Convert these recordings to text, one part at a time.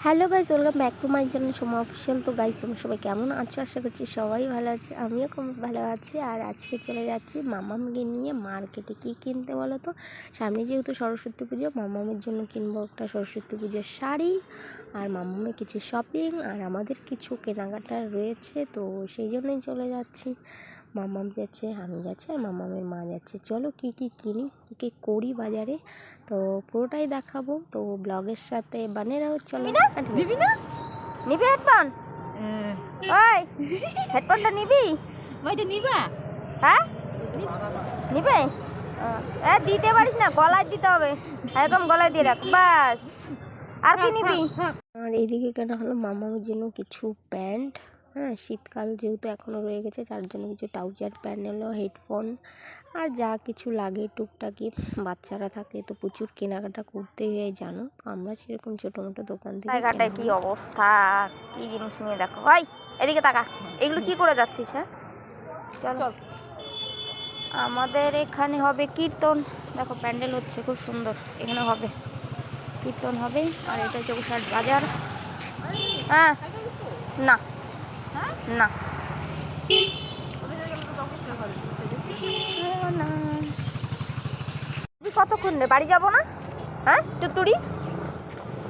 Hello guys, welcome back to my channel Soma official. তো guys, তোমরা সবাই কেমন আছো? আশা করছি সবাই ভালো আছে, আমিও খুব ভালো আছি। আর আজকে চলে যাচ্ছি মামামকে নিয়ে মার্কেটে। কী কিনতে বলো তো? সামনে যেহেতু সরস্বতী পুজো, মামামের জন্য কিনবো একটা সরস্বতী পুজোর শাড়ি, আর মামামের কিছু শপিং, আর আমাদের কিছু কেনাকাটা রয়েছে। তো সেই জন্যই চলে যাচ্ছি। মামাম যাচ্ছে, আমি যাচ্ছি, আর মামামের মা যাচ্ছে। চলো কী কী কিনি, কী কী করি বাজারে, তো পুরোটাই দেখাবো। তো ব্লগের সাথে বানিয়ে রাখো। চলো। নিবি না? নিবি হেডফোন? ওই হেডফোনটা নিবি? ওইটা নিবা? হ্যাঁ নিবে? দিতে পারিস না, গলায় দিতে হবে, একদম গলায় দিয়ে রাখ বাস। আর কি নিবি? আর এইদিকে কেন হলো মামার জন্য কিছু প্যান্ট। হ্যাঁ, শীতকাল যেহেতু এখনও রয়ে গেছে, তার জন্য কিছু ট্রাউজার প্যান্ট এলো, হেডফোন, আর যা কিছু লাগে টুকটাকি। বাচ্চারা থাকলে তো প্রচুর কেনাকাটা করতে হয় জানো। তো আমরা সেরকম ছোটো মোটো দোকান থেকে। জায়গাটায় কি অবস্থা, কি জিনিস নিয়ে দেখো। ভাই এদিকে তাকা, এগুলো কি করে যাচ্ছিস? হ্যাঁ চল। আমাদের এখানে হবে কীর্তন। দেখো প্যান্ডেল হচ্ছে, খুব সুন্দর। এখানে হবে কীর্তন হবে। আর এটা চৌষাট বাজার। হ্যাঁ না না কতক্ষণ রে, বাড়ি যাবো না? হ্যাঁ তুতুড়ি,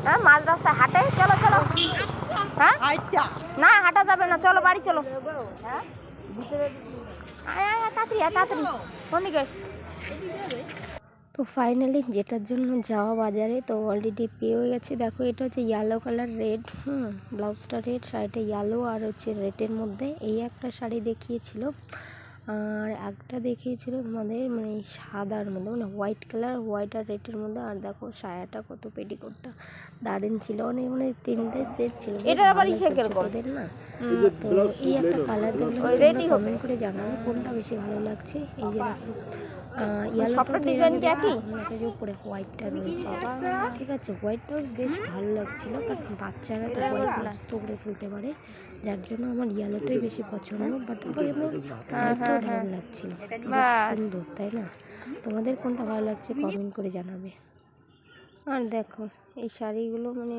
হ্যাঁ মাঝ রাস্তায় হাঁটে। চলো চলো। হ্যাঁ না হাঁটা যাবে না, চলো বাড়ি চলো। তাড়াতাড়ি তাড়াতাড়ি কোন দিকে? তো ফাইনালি যেটার জন্য যাওয়া বাজারে, তো অলরেডি পেয়ে গেছি। দেখো এটা হচ্ছে ইয়েলো কালার, রেড, ব্লাউজটা রেড, শাড়িটা ইয়েলো, আর হচ্ছে রেডের মধ্যে এই একটা শাড়ি দেখিয়েছিল। আর একটা দেখিয়েছিল তোমাদের মানে সাদার মধ্যে, মানে হোয়াইট কালার, হোয়াইট আর রেডের মধ্যে। আর দেখো সায়াটা কত, পেটিকোটটা দারুণ ছিল, অনেক মানে তিনটে সেট ছিল। এটা আবার ছোটদের না। তো এই একটা কালার দেখলাম, কমেন্ট করে জানাবে কোনটা বেশি ভালো লাগছে। এই যে দেখো ইয়েলোটা ডিজাইনটা একই, যে উপরে হোয়াইটটা রয়েছে, ঠিক আছে। হোয়াইটটাও বেশ ভালো লাগছিল, কারণ বাচ্চারা তো হোয়াইট নষ্ট করে ফেলতে পারে, যার জন্য আমার ইয়েলোটাই বেশি পছন্দ। বাট কিন্তু হোয়াইটটাও ভালো লাগছিল, সুন্দর, তাই না? তোমাদের কোনটা ভালো লাগছে কমেন্ট করে জানাবে। আর দেখো এই শাড়িগুলো মানে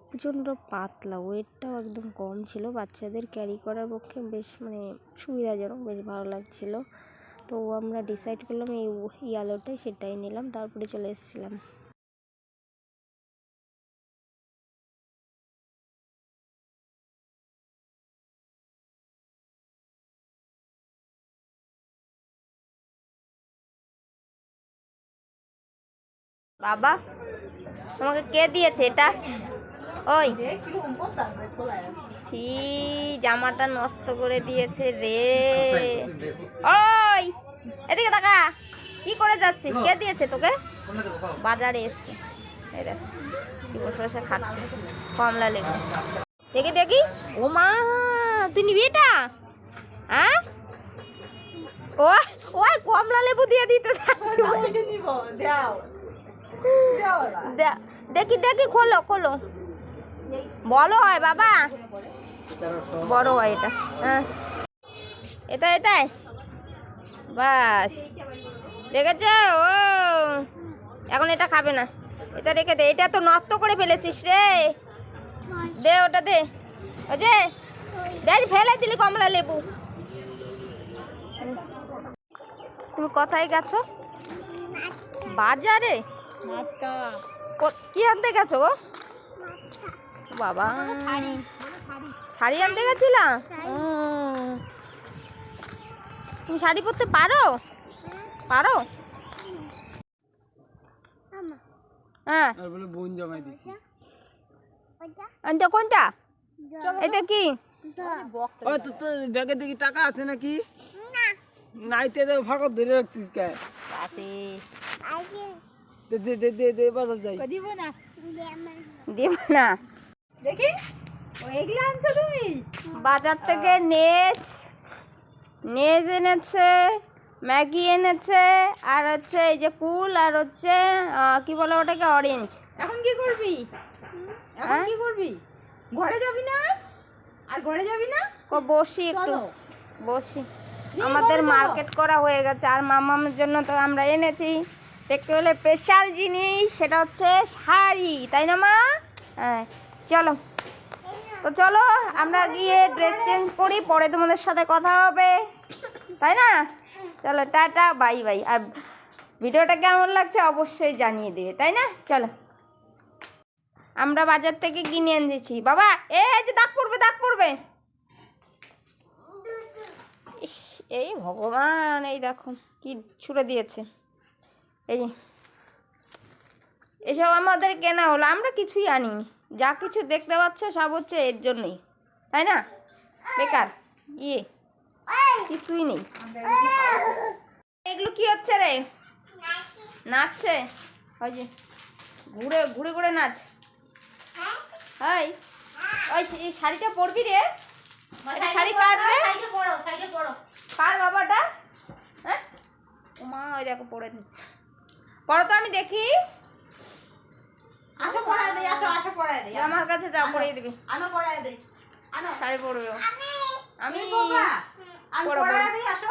প্রচণ্ড পাতলা, ওয়েটটাও একদম কম ছিল, বাচ্চাদের ক্যারি করার পক্ষে বেশ মানে সুবিধাজনক, বেশ ভালো লাগছিল। তো আমরা ডিসাইড করলাম এই ইয়েলোটাই, সেটাই নিলাম, তারপরে চলে এসেছিলাম। বাবা তোমাকে কে দিয়েছে এটা? ওই ছি, জামাটা নষ্ট করে দিয়েছে রে। ওই এদিকে তাকা, কি করে যাচ্ছিস? কে দিয়েছে তোকে? বাজারে এসছে, এই দেখ কি বসে বসে খাচ্ছে কমলা লেবু। দেখি দেখি, ও মা তুই নিবি এটা? হ্যাঁ ও ওই কমলা লেবু দিয়ে দিতে। দেখি দেখি, খোলো খোলো, বলো হয় বাবা, বড় হয় এটা। হ্যাঁ এটাই বাস, দেখেছ? ও এখন এটা খাবে না, এটা রেখে দে। এটা তো নষ্ট করে ফেলেছিস রে, দে ওটা দে। ওই যে দেখ ফেলে দিলি কমলা লেবু। তুমি কোথায় গেছো? বাজারে? কি আনতে গেছো গো? বাবা শাড়ি আনতে গেছিলা? তুমি শাড়ি পরতে পারো? পারো? হ্যাঁ কোনটা? এটা কি? ব্যাগে দেখি টাকা আছে নাকি? নাইতে ফাঁকা ধরে রাখছিস কে? বাজার যাই। দিব না দেখি এগুলো আনছো তুমি বাজার থেকে। নেজ এনেছে, ম্যাগি এনেছে, আর হচ্ছে এই যে কুল, আর হচ্ছে কি বলে ওটাকে, অরেঞ্জ। এখন কি করবি? এখন কি করবি? ঘরে যাবি না? আর ঘরে যাবি না? বসি একটু, বসি। আমাদের মার্কেট করা হয়ে গেছে, আর মামামের জন্য তো আমরা এনেছি দেখতে হলে স্পেশাল জিনিস, সেটা হচ্ছে শাড়ি, তাই না মা? হ্যাঁ চলো তো চলো আমরা গিয়ে ড্রেস চেঞ্জ করি, পরে তোমাদের সাথে কথা হবে, তাই না? চলো টাটা বাই বাই। আর ভিডিওটা কেমন লাগছে অবশ্যই জানিয়ে দেবে, তাই না? চলো আমরা বাজার থেকে কিনে এনেছি। বাবা এই যে দাগ পড়বে, দাগ পড়বে। ইস, এই ভগবান, এই দেখো কি ছুঁড়ে দিয়েছে। এই যে এসব আমাদের কেনা হলো, আমরা কিছুই আনিনি। যা কিছু দেখতে পাচ্ছ সব হচ্ছে এর জন্যই, তাই না? বেকার কিছুই নেই। এগুলো কি হচ্ছে রে? নাচছে ওই যে ঘুরে ঘুরে ঘুরে নাচ। হাই ওই শাড়িটা পরবি রে? শাড়ি কাটবে কার বাবাটা? হ্যাঁ মা ওই দেখো পরে দিচ্ছে। পরে তো আমি দেখি। আসো পড়ায় দেই, আসো আসো পড়ায় দেই। আমার কাছে যা পরিয়ে দিবি। আনো পড়ায় দেই, আনো শাড়ি পরবে ও। আমি আমি পড়ায় দেই, আসো।